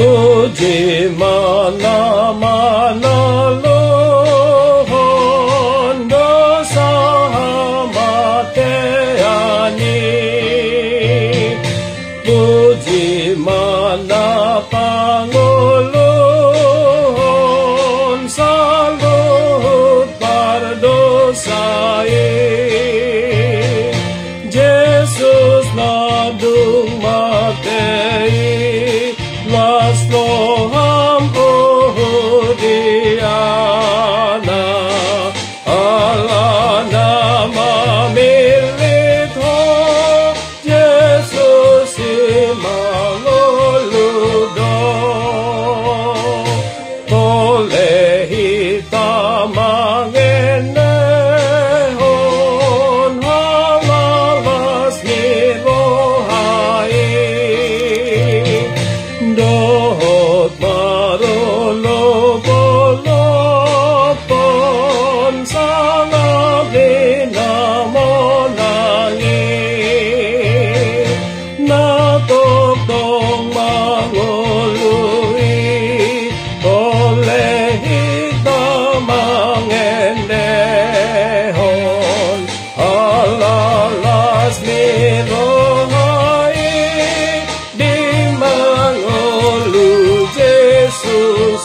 Puji mana-mana lohon dosa mateani. Puji mana pangulun salut pardosai. Jesus nadung matei las loham uhudiana. Allah nama milit ho Jesus imanguludo. Tolehi tamangenehon halalas nirohai. Dohot marolopolopon sangat dinamonangi. Natokdong mangului oleh hitamangendehon halalas nirohai di mangolu Jesus.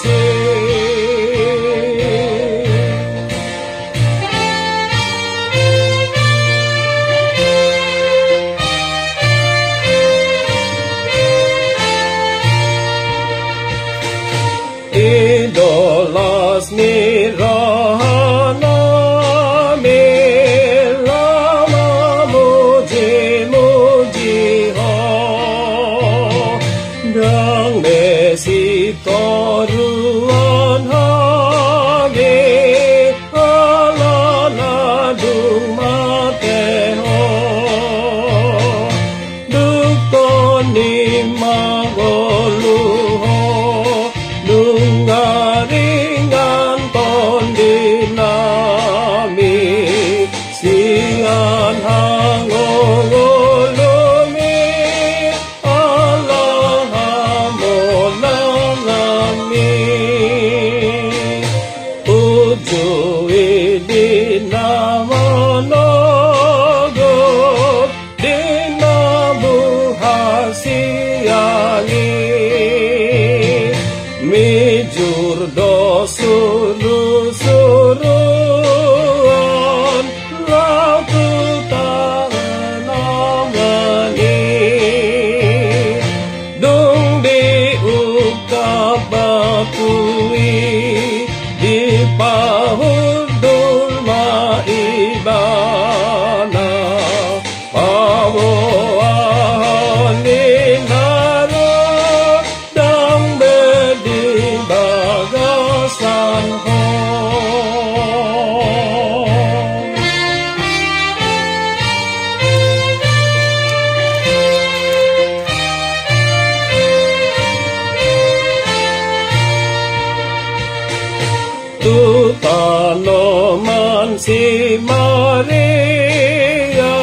Idolas nirahana milama muji-muji ho. Dang mesitoruan hagi alana dung mateho. Duktoni magoluho nungaringan tondinami. Sian hangongolumi Allah hamonangami. Ujui dinamonogo dinabuhasiangi. Mijur dosuru-suruan lautu tanamani. Dung diukap batui di pahudul maibana. Pawoan ninaro dang bedi bagasan ho. Tutanoman si Maria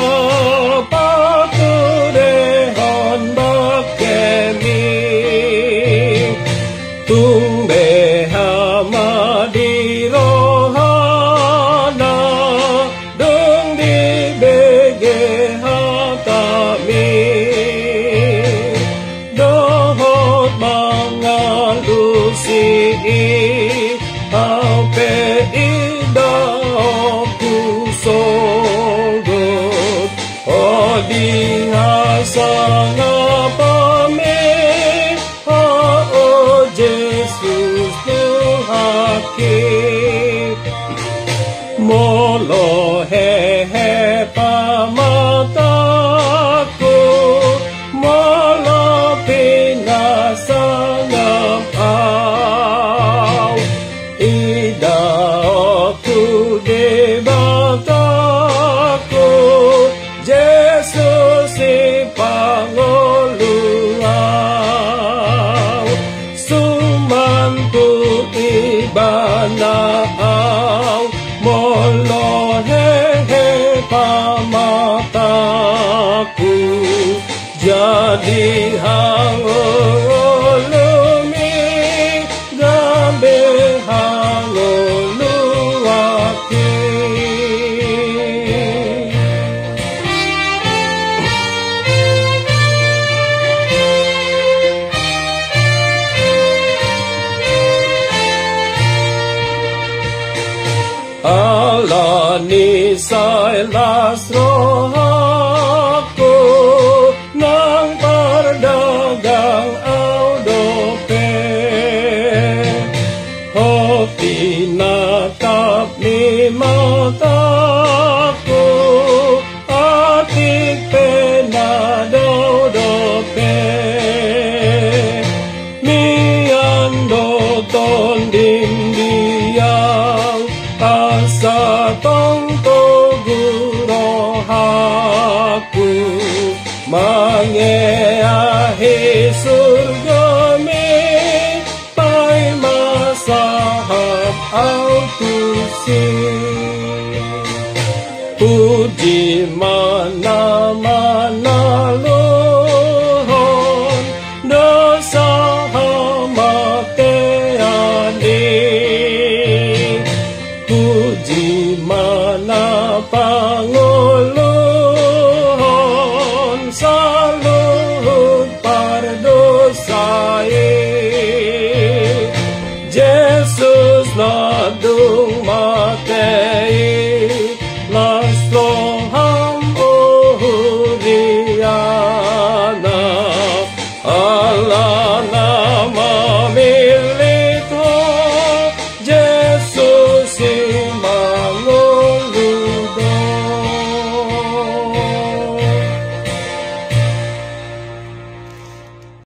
paturehon bakemi. Tumbe hamadi rohana dung di bege hatami. Dohot mangalusi Ape ida kusogot odi hasanga pame o Jesus Tuhan molo hehe pamataku molo pinasangam au ida aku debataku Jesus si pangoluau sumantu ibanau molo hehe pamataku jadi hangolung Manisay lasrohaku nang pardagang audope. Ho tinatap ni mataku atik penadaudope. Miando tonding diang asa tong togurohaku mangeahi surga me pai masahab autusi puji mana